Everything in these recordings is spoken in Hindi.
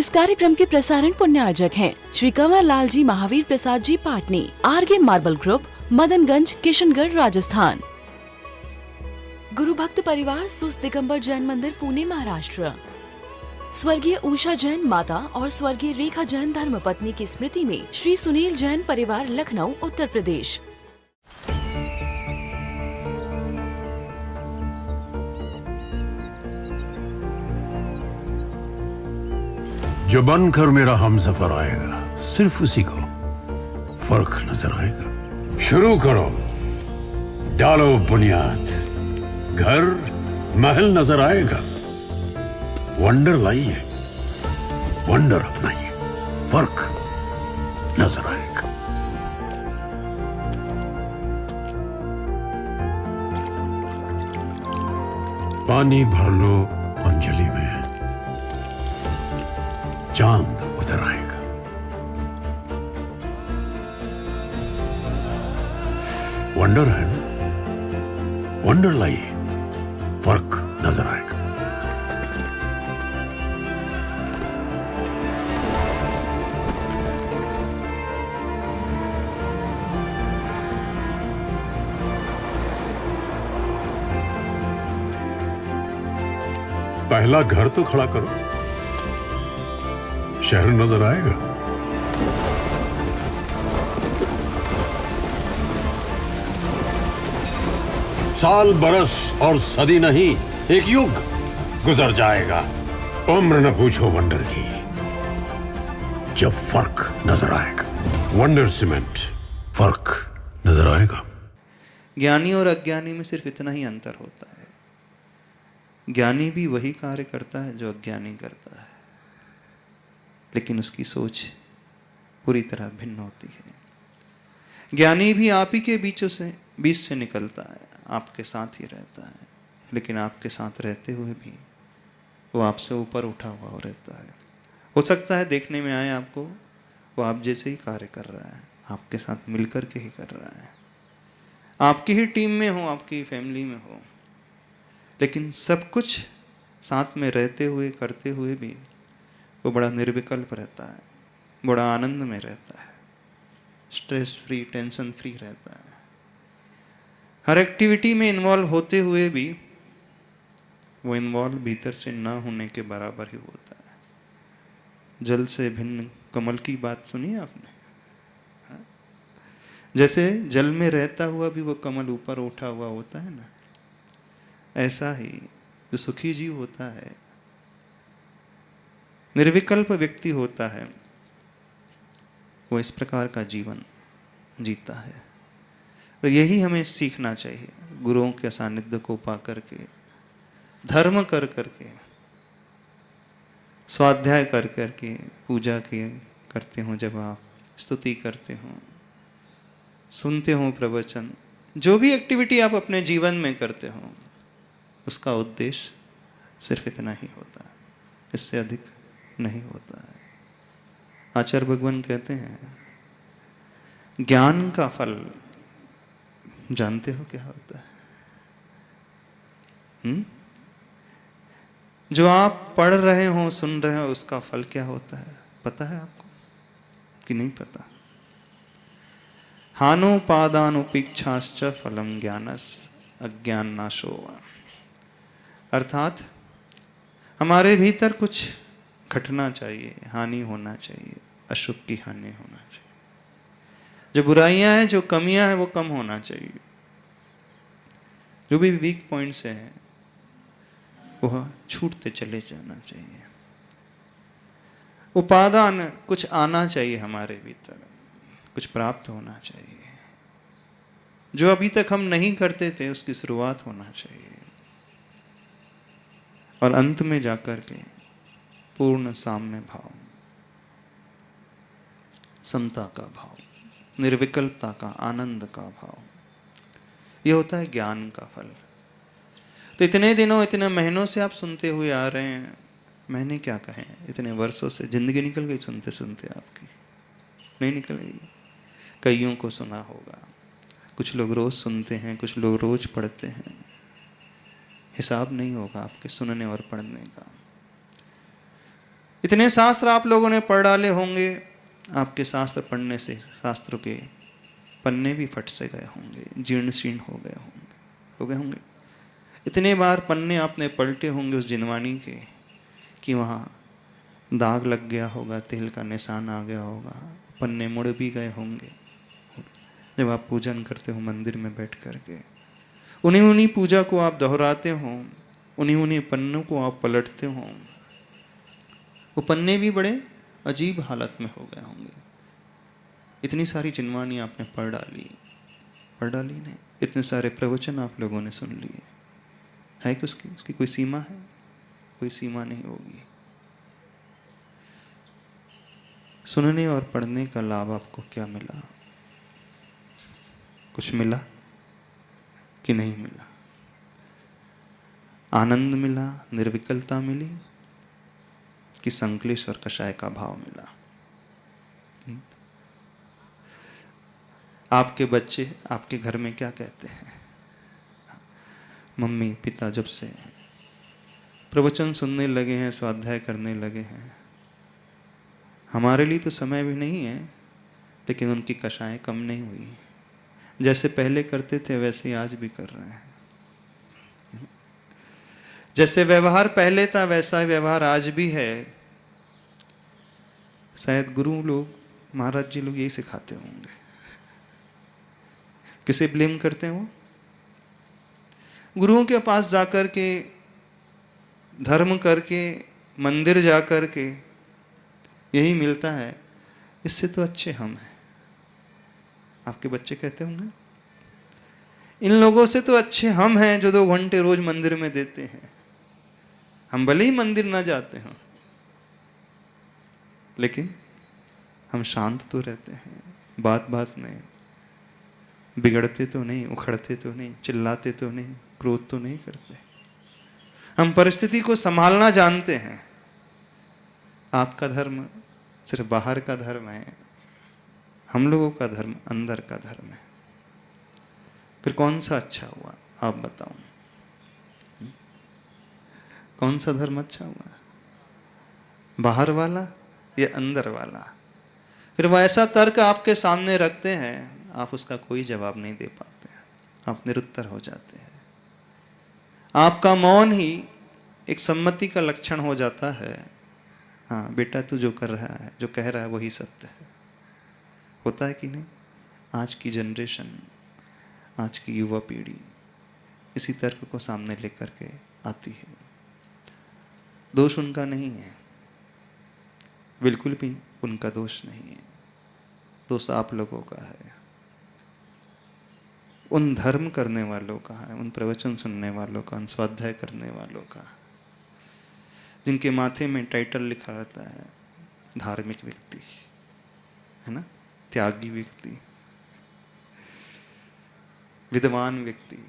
इस कार्यक्रम के प्रसारण पुण्यार्जक हैं Shri Kanwar Lal ji Mahavir Prasad ji Patni, RK marble group, Madanganj, Kishangarh, Rajasthan. गुरु भक्त परिवार सुस्त दिगंबर जैन मंदिर, पुणे, महाराष्ट्र। स्वर्गीय उषा जैन माता और स्वर्गीय रेखा जैन धर्मपत्नी की स्मृति में श्री सुनील जैन परिवार, लखनऊ, उत्तर प्रदेश। जो बनकर मेरा हमसफर आएगा, सिर्फ उसी को फर्क नजर आएगा। शुरू करो, डालो बुनियाद, घर महल नजर आएगा। वंडर लाइए, वंडर अपनाइए, फर्क नजर आएगा। पानी भर लो अंजलि में, चांद उतर आएगा। वंडर है ना, वंडर लाइए, फर्क नजर आएगा। पहला घर तो खड़ा करो, शहर नजर आएगा। साल, बरस और सदी नहीं, एक युग गुजर जाएगा। उम्र न पूछो वंडर की, जब फर्क नजर आएगा। वंडर सीमेंट, फर्क नजर आएगा। ज्ञानी और अज्ञानी में सिर्फ इतना ही अंतर होता है। ज्ञानी भी वही कार्य करता है जो अज्ञानी करता है, लेकिन उसकी सोच पूरी तरह भिन्न होती है। ज्ञानी भी आप ही के बीच से निकलता है, आपके साथ ही रहता है, लेकिन आपके साथ रहते हुए भी वो आपसे ऊपर उठा हुआ रहता है। हो सकता है देखने में आए आपको वो आप जैसे ही कार्य कर रहा है, आपके साथ मिलकर के ही कर रहा है, आपकी ही टीम में हो, आपकी ही फैमिली में हो, लेकिन सब कुछ साथ में रहते हुए करते हुए भी वो बड़ा निर्विकल्प रहता है, बड़ा आनंद में रहता है, स्ट्रेस फ्री, टेंशन फ्री रहता है। हर एक्टिविटी में इन्वॉल्व होते हुए भी वो इन्वॉल्व भीतर से ना होने के बराबर ही होता है। जल से भिन्न कमल की बात सुनी आपने? जैसे जल में रहता हुआ भी वो कमल ऊपर उठा हुआ होता है ना, ऐसा ही जो सुखी जीव होता है, निर्विकल्प व्यक्ति होता है, वो इस प्रकार का जीवन जीता है। और यही हमें सीखना चाहिए, गुरुओं के सानिध्य को पा करके, धर्म कर करके, स्वाध्याय कर करके, पूजा के करते हो, जब आप स्तुति करते हो, सुनते हो प्रवचन, जो भी एक्टिविटी आप अपने जीवन में करते हो, उसका उद्देश्य सिर्फ इतना ही होता है, इससे अधिक नहीं होता है। आचार्य भगवान कहते हैं, ज्ञान का फल जानते हो क्या होता है? जो आप पढ़ रहे हो, सुन रहे हो, उसका फल क्या होता है पता है आपको कि नहीं पता? हानोपादानुपेक्षाश्च फलम ज्ञानस अज्ञान नाशो वा। अर्थात हमारे भीतर कुछ घटना चाहिए, हानि होना चाहिए, अशुभ की हानि होना चाहिए, जो बुराइयां हैं, जो कमियां हैं, वो कम होना चाहिए, जो भी वीक पॉइंट्स हैं वह छूटते चले जाना चाहिए। उपादान कुछ आना चाहिए हमारे भीतर, कुछ प्राप्त होना चाहिए, जो अभी तक हम नहीं करते थे उसकी शुरुआत होना चाहिए, और अंत में जाकर के पूर्ण साम्य भाव, समता का भाव, निर्विकल्पता का, आनंद का भाव, यह होता है ज्ञान का फल। तो इतने दिनों, इतने महीनों से आप सुनते हुए आ रहे हैं, मैंने क्या कहें, इतने वर्षों से जिंदगी निकल गई सुनते सुनते, आपकी नहीं निकल गई? कईयों को सुना होगा, कुछ लोग रोज सुनते हैं, कुछ लोग रोज पढ़ते हैं, हिसाब नहीं होगा आपके सुनने और पढ़ने का। इतने शास्त्र आप लोगों ने पढ़ डाले होंगे, आपके शास्त्र पढ़ने से शास्त्रों के पन्ने भी फट से गए होंगे, जीर्ण शीर्ण हो गए होंगे। इतने बार पन्ने आपने पलटे होंगे उस जिनवानी के कि वहाँ दाग लग गया होगा, तेल का निशान आ गया होगा, पन्ने मुड़ भी गए होंगे। जब आप पूजन करते हो मंदिर में बैठ करके, उन्हीं पूजा को आप दोहराते हो, उन्हीं पन्नों को आप पलटते हो, वो पन्ने भी बड़े अजीब हालत में हो गए होंगे। इतनी सारी जिनवानी आपने पढ़ डाली नहीं, इतने सारे प्रवचन आप लोगों ने सुन लिए, है कि उसकी कोई सीमा है? कोई सीमा नहीं होगी। सुनने और पढ़ने का लाभ आपको क्या मिला? कुछ मिला कि नहीं मिला? आनंद मिला, निर्विकलता मिली, कि संक्लेश और कषाय का भाव मिला? आपके बच्चे आपके घर में क्या कहते हैं? मम्मी पिता जब से प्रवचन सुनने लगे हैं, स्वाध्याय करने लगे हैं, हमारे लिए तो समय भी नहीं है, लेकिन उनकी कषाएं कम नहीं हुई। जैसे पहले करते थे वैसे ही आज भी कर रहे हैं। जैसे व्यवहार पहले था वैसा ही व्यवहार आज भी है। शायद गुरु लोग, महाराज जी लोग यही सिखाते होंगे। किसे ब्लेम करते हैं वो? गुरुओं के पास जाकर के, धर्म करके, मंदिर जाकर के यही मिलता है, इससे तो अच्छे हम हैं। आपके बच्चे कहते होंगे इन लोगों से तो अच्छे हम हैं जो 2 घंटे रोज मंदिर में देते हैं। हम भले ही मंदिर ना जाते हैं, लेकिन हम शांत तो रहते हैं, बात बात में बिगड़ते तो नहीं, उखड़ते तो नहीं, चिल्लाते तो नहीं, क्रोध तो नहीं करते। हम परिस्थिति को संभालना जानते हैं। आपका धर्म सिर्फ बाहर का धर्म है, हम लोगों का धर्म अंदर का धर्म है। फिर कौन सा अच्छा हुआ? आप बताओ, कौन सा धर्म अच्छा हुआ? बाहर वाला या अंदर वाला? फिर वो ऐसा तर्क आपके सामने रखते हैं, आप उसका कोई जवाब नहीं दे पाते हैं, आप निरुत्तर हो जाते हैं। आपका मौन ही एक सम्मति का लक्षण हो जाता है। हाँ बेटा, तू जो कर रहा है, जो कह रहा है वही सत्य है। होता है कि नहीं? आज की जनरेशन, आज की युवा पीढ़ी इसी तर्क को सामने लेकर के आती है। दोष उनका नहीं है, बिल्कुल भी उनका दोष नहीं है, दोष आप लोगों का है, उन धर्म करने वालों का है, उन प्रवचन सुनने वालों का, उन स्वाध्याय करने वालों का, जिनके माथे में टाइटल लिखा रहता है धार्मिक व्यक्ति, है ना, त्यागी व्यक्ति, विद्वान व्यक्ति,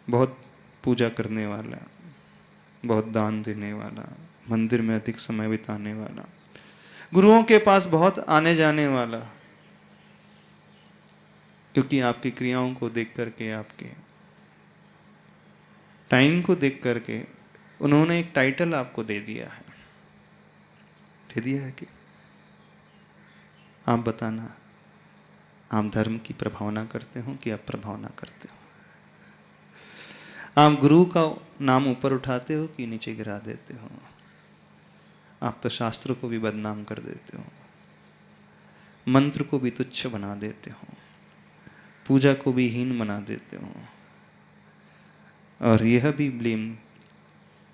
बहुत पूजा करने वाला, बहुत दान देने वाला, मंदिर में अधिक समय बिताने वाला, गुरुओं के पास बहुत आने जाने वाला, क्योंकि आपकी क्रियाओं को देख करके, आपके टाइम को देख करके उन्होंने एक टाइटल आपको दे दिया है। दे दिया है कि आप बताना, आप धर्म की प्रभावना करते हो कि आप प्रभावना करते हो? आप गुरु का नाम ऊपर उठाते हो कि नीचे गिरा देते हो? आप तो शास्त्रों को भी बदनाम कर देते हो, मंत्र को भी तुच्छ बना देते हो, पूजा को भी हीन बना देते हो, और यह भी ब्लेम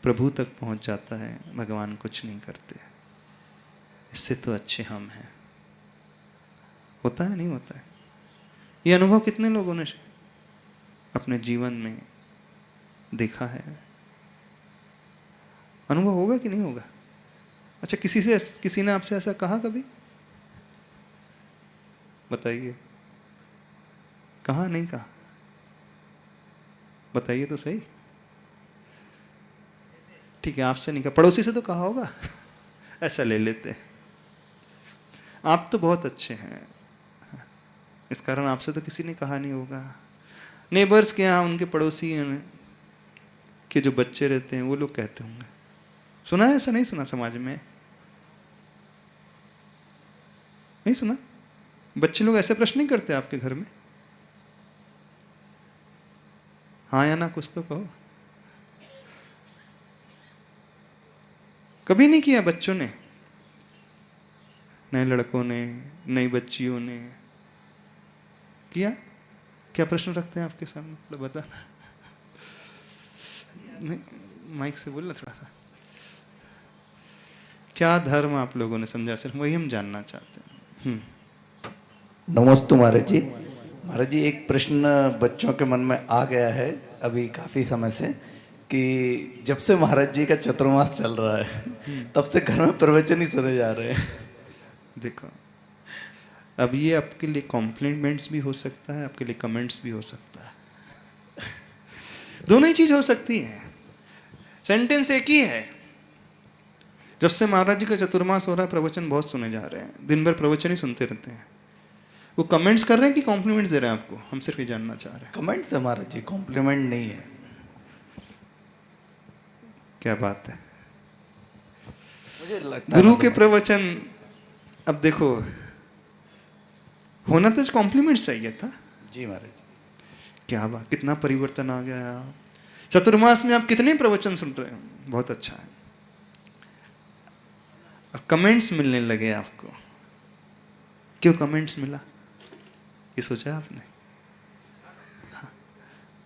प्रभु तक पहुंच जाता है, भगवान कुछ नहीं करते, इससे तो अच्छे हम हैं। होता है नहीं होता है? ये अनुभव कितने लोगों ने अपने जीवन में देखा है? अनुभव होगा कि नहीं होगा? अच्छा, किसी ने आपसे ऐसा कहा कभी? बताइए, कहा नहीं कहा? बताइए तो सही। ठीक है, आपसे नहीं कहा, पड़ोसी से तो कहा होगा। ऐसा ले लेते हैं, आप तो बहुत अच्छे हैं, इस कारण आपसे तो किसी ने कहा नहीं होगा। नेबर्स के यहाँ, उनके पड़ोसी के जो बच्चे रहते हैं वो लोग कहते होंगे, सुना है ऐसा? नहीं सुना? समाज में नहीं सुना? बच्चे लोग ऐसे प्रश्न नहीं करते आपके घर में? हाँ या ना कुछ तो कहो। कभी नहीं किया बच्चों ने, नए लड़कों ने, नई बच्चियों ने किया? क्या प्रश्न रखते हैं आपके सामने? थोड़ा बता। नहीं, माइक से बोलना थोड़ा सा। क्या धर्म आप लोगों ने समझा? सिर्फ वही हम जानना चाहते हैं। नमस्ते महाराज जी। महाराज जी, एक प्रश्न बच्चों के मन में आ गया है अभी काफ़ी समय से कि जब से महाराज जी का चतुर्मास चल रहा है तब से घर में प्रवचन ही सुने जा रहे हैं। देखो, अब ये आपके लिए कॉम्प्लीमेंट्स भी हो सकता है, आपके लिए कमेंट्स भी हो सकता है। दोनों ही चीज हो सकती है। सेंटेंस एक ही है। जब से महाराज जी का चतुर्मास हो रहा है, प्रवचन बहुत सुने जा रहे हैं, दिन भर प्रवचन ही सुनते रहते हैं। वो कमेंट्स कर रहे हैं कि कॉम्प्लीमेंट्स दे रहे हैं आपको? हम सिर्फ ये जानना चाह रहे हैं। कमेंट्स है महाराज जी, कॉम्प्लीमेंट नहीं है। क्या बात है। मुझे लगता है गुरु के प्रवचन, अब देखो, होना तो कॉम्प्लीमेंट्स चाहिए था। जी महाराज। क्या बात, कितना परिवर्तन आ गया। चतुर्मास में आप कितने प्रवचन सुन रहे हो? बहुत अच्छा है। अब कमेंट्स मिलने लगे आपको। क्यों कमेंट्स मिला? ये सोचा आपने? हाँ।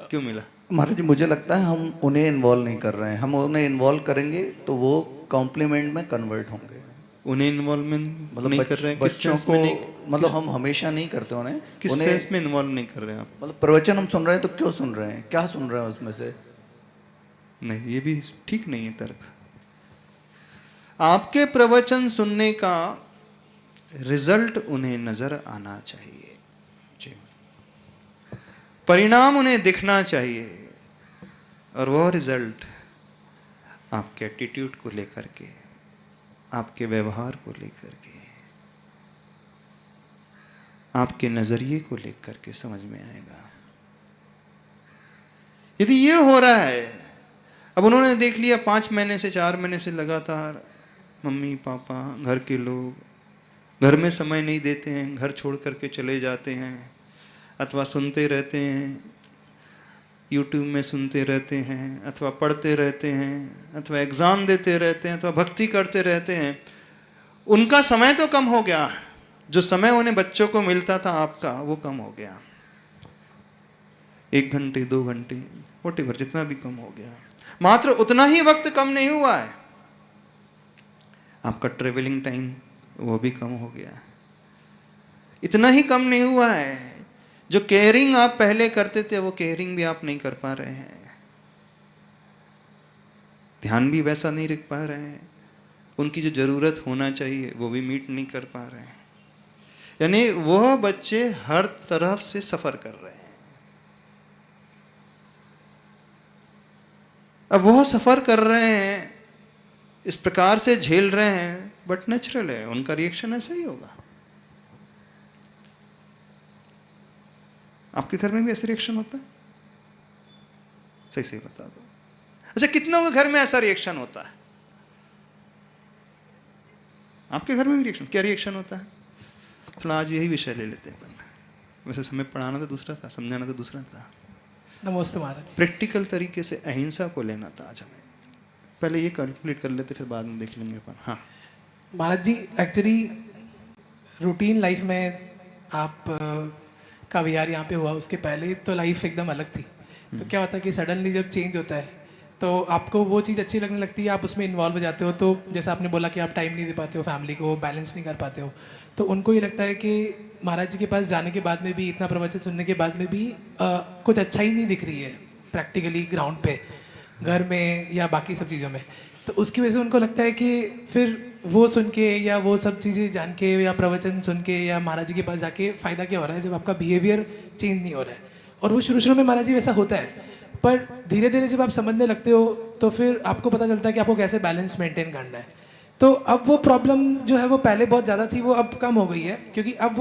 क्यों मिला? महाराज जी, मुझे लगता है हम उन्हें इन्वॉल्व नहीं कर रहे हैं। हम उन्हें इन्वॉल्व करेंगे तो वो कॉम्प्लीमेंट में कन्वर्ट होंगे। उन्हें इन्वॉल्वमेंट मतलब नहीं कर रहे हैं? बच्चों को मतलब हम हमेशा नहीं करते उन्हें। किस सेंस में इन्वॉल्व नहीं कर रहे हैं आप? मतलब प्रवचन हम सुन रहे हैं तो क्यों सुन रहे हैं, क्या सुन रहे हैं उसमें से? नहीं, ये भी ठीक नहीं है तर्क। आपके प्रवचन सुनने का रिजल्ट उन्हें नजर आना चाहिए, जी। परिणाम उन्हें दिखना चाहिए, और वो रिजल्ट आपके एटीट्यूड को लेकर के, आपके व्यवहार को लेकर के, आपके नजरिए को लेकर के समझ में आएगा। यदि ये हो रहा है, अब उन्होंने देख लिया 5 महीने से 4 महीने से लगातार मम्मी पापा, घर के लोग घर में समय नहीं देते हैं, घर छोड़ करके चले जाते हैं, अथवा सुनते रहते हैं, यूट्यूब में सुनते रहते हैं, अथवा पढ़ते रहते हैं, अथवा एग्ज़ाम देते रहते हैं, अथवा भक्ति करते रहते हैं, उनका समय तो कम हो गया। जो समय उन्हें बच्चों को मिलता था आपका, वो कम हो गया। 1 घंटे 2 घंटे व्हाटएवर, जितना भी कम हो गया। मात्र उतना ही वक्त कम नहीं हुआ है, आपका ट्रेवलिंग टाइम वो भी कम हो गया। इतना ही कम नहीं हुआ है, जो केयरिंग आप पहले करते थे वो केयरिंग भी आप नहीं कर पा रहे हैं, ध्यान भी वैसा नहीं रख पा रहे हैं, उनकी जो जरूरत होना चाहिए वो भी मीट नहीं कर पा रहे हैं। यानी वह बच्चे हर तरफ से सफर कर रहे हैं। अब वह सफर कर रहे हैं, इस प्रकार से झेल रहे हैं, बट नेचुरल है, उनका रिएक्शन ऐसा ही होगा। आपके घर में भी ऐसा रिएक्शन होता है? सही सही बता दो। अच्छा, कितनों के घर में ऐसा रिएक्शन होता है? आपके घर में भी रिएक्शन? क्या रिएक्शन होता है? थोड़ा आज यही विषय ले लेते हैं। वैसे समय पढ़ाना तो दूसरा था, समझाना तो दूसरा था। नमस्ते महाराज। प्रैक्टिकल तरीके से अहिंसा को लेना था आज हमें। पहले ये कंप्लीट कर लेते, फिर बाद में देख लेंगे अपन। हाँ महाराज जी, एक्चुअली रूटीन लाइफ में आप का विहार यहाँ पे हुआ, उसके पहले तो लाइफ एकदम अलग थी। तो क्या होता है कि सडनली जब चेंज होता है तो आपको वो चीज़ अच्छी लगने लगती है, आप उसमें इन्वॉल्व हो जाते हो। तो जैसा आपने बोला कि आप टाइम नहीं दे पाते हो फैमिली को, बैलेंस नहीं कर पाते हो, तो उनको ये लगता है कि महाराज जी के पास जाने के बाद में भी, इतना प्रवचन सुनने के बाद में भी कुछ अच्छा ही नहीं दिख रही है प्रैक्टिकली ग्राउंड पे, घर में या बाकी सब चीज़ों में। तो उसकी वजह से उनको लगता है कि फिर वो सुन के या वो सब चीज़ें जान के या प्रवचन सुन के या महाराज जी के पास जाके फ़ायदा क्या हो रहा है जब आपका बिहेवियर चेंज नहीं हो रहा है। और वो शुरू शुरू में महाराज जी वैसा होता है, पर धीरे धीरे जब आप समझने लगते हो तो फिर आपको पता चलता है कि आपको कैसे बैलेंस मेंटेन करना है। तो अब वो प्रॉब्लम जो है वो पहले बहुत ज़्यादा थी, वो अब कम हो गई है, क्योंकि अब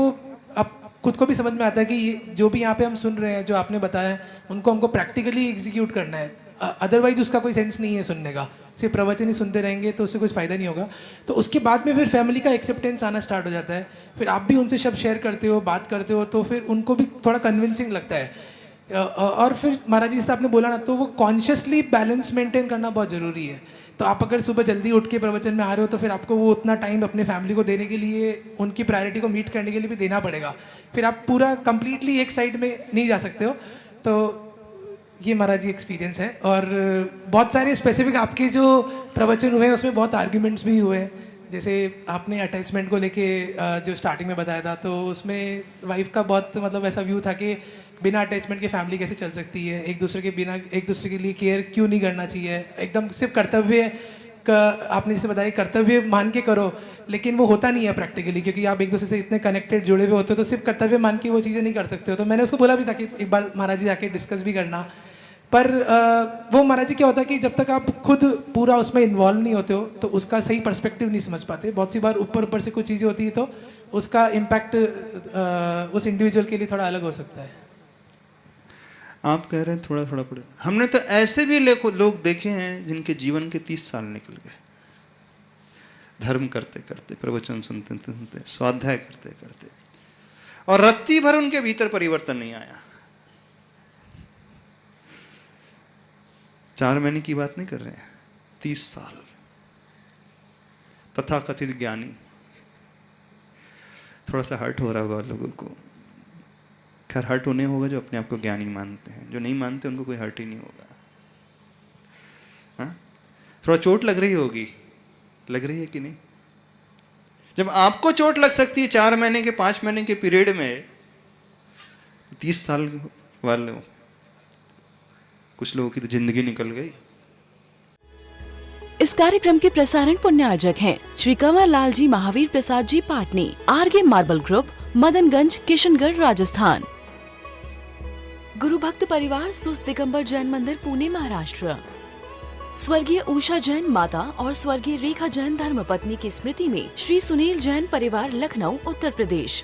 खुद को भी समझ में आता है कि ये जो भी यहाँ पे हम सुन रहे हैं, जो आपने बताया, उनको हमको प्रैक्टिकली एग्जीक्यूट करना है, अदरवाइज उसका कोई सेंस नहीं है सुनने का। सिर्फ प्रवचन ही सुनते रहेंगे तो उससे कुछ फ़ायदा नहीं होगा। तो उसके बाद में फिर फैमिली का एक्सेप्टेंस आना स्टार्ट हो जाता है, फिर आप भी उनसे शब्द शेयर करते हो, बात करते हो, तो फिर उनको भी थोड़ा कन्विंसिंग लगता है। और फिर महाराज जी जैसे आपने बोला ना, तो वो कॉन्शियसली बैलेंस मेंटेन करना बहुत ज़रूरी है। तो आप अगर सुबह जल्दी उठ के प्रवचन में आ रहे हो तो फिर आपको वो उतना टाइम अपने फैमिली को देने के लिए, उनकी प्रायोरिटी को मीट करने के लिए भी देना पड़ेगा। फिर आप पूरा कंप्लीटली एक साइड में नहीं जा सकते हो। तो ये महाराज जी एक्सपीरियंस है। और बहुत सारे स्पेसिफिक आपके जो प्रवचन हुए उसमें बहुत आर्ग्यूमेंट्स भी हुए। जैसे आपने अटैचमेंट को लेके जो स्टार्टिंग में बताया था, तो उसमें वाइफ का बहुत मतलब ऐसा व्यू था कि बिना अटैचमेंट के फैमिली कैसे चल सकती है, एक दूसरे के बिना एक दूसरे के लिए केयर क्यों नहीं करना चाहिए, एकदम सिर्फ कर्तव्य का आपने जैसे बताया कर्तव्य मान के करो, लेकिन वो होता नहीं है प्रैक्टिकली, क्योंकि आप एक दूसरे से इतने कनेक्टेड जुड़े हुए होते हो, तो सिर्फ कर्तव्य मान के वो चीज़ें नहीं कर सकते हो। तो मैंने उसको बोला भी था कि एक बार महाराज जी जाके डिस्कस भी करना, पर वो महाराज जी क्या होता है कि जब तक आप खुद पूरा उसमें इन्वॉल्व नहीं होते हो तो उसका सही पर्सपेक्टिव नहीं समझ पाते। बहुत सी बार ऊपर ऊपर से कुछ चीज़ें होती है तो उसका इम्पैक्ट उस इंडिविजुअल के लिए थोड़ा अलग हो सकता है। आप कह रहे हैं थोड़ा थोड़ा पड़े, हमने तो ऐसे भी लोग देखे हैं जिनके जीवन के 30 साल निकल गए, धर्म करते करते, प्रवचन सुनते सुनते, स्वाध्याय करते करते, और रत्ती भर उनके भीतर परिवर्तन नहीं आया। 4 महीने की बात नहीं कर रहे हैं, 30 साल तथाकथित ज्ञानी। थोड़ा सा हर्ट हो रहा होगा लोगों को, खैर हर्ट होने होगा जो अपने आप को ज्ञानी मानते हैं, जो नहीं मानते उनको कोई हर्ट ही नहीं होगा। हाँ, थोड़ा चोट लग रही होगी, लग रही है कि नहीं? जब आपको चोट लग सकती है 4 महीने के 5 महीने के पीरियड में, 30 साल वाले कुछ लोगों की तो जिंदगी निकल गई। इस कार्यक्रम के प्रसारण पुण्यार्जक हैं श्री कंवर लाल जी महावीर प्रसाद जी पाटनी, आरगे मार्बल ग्रुप, मदनगंज, किशनगढ़, राजस्थान। गुरु भक्त परिवार सुस्त दिगंबर जैन मंदिर, पुणे, महाराष्ट्र। स्वर्गीय उषा जैन माता और स्वर्गीय रेखा जैन धर्मपत्नी की स्मृति में श्री सुनील जैन परिवार, लखनऊ, उत्तर प्रदेश।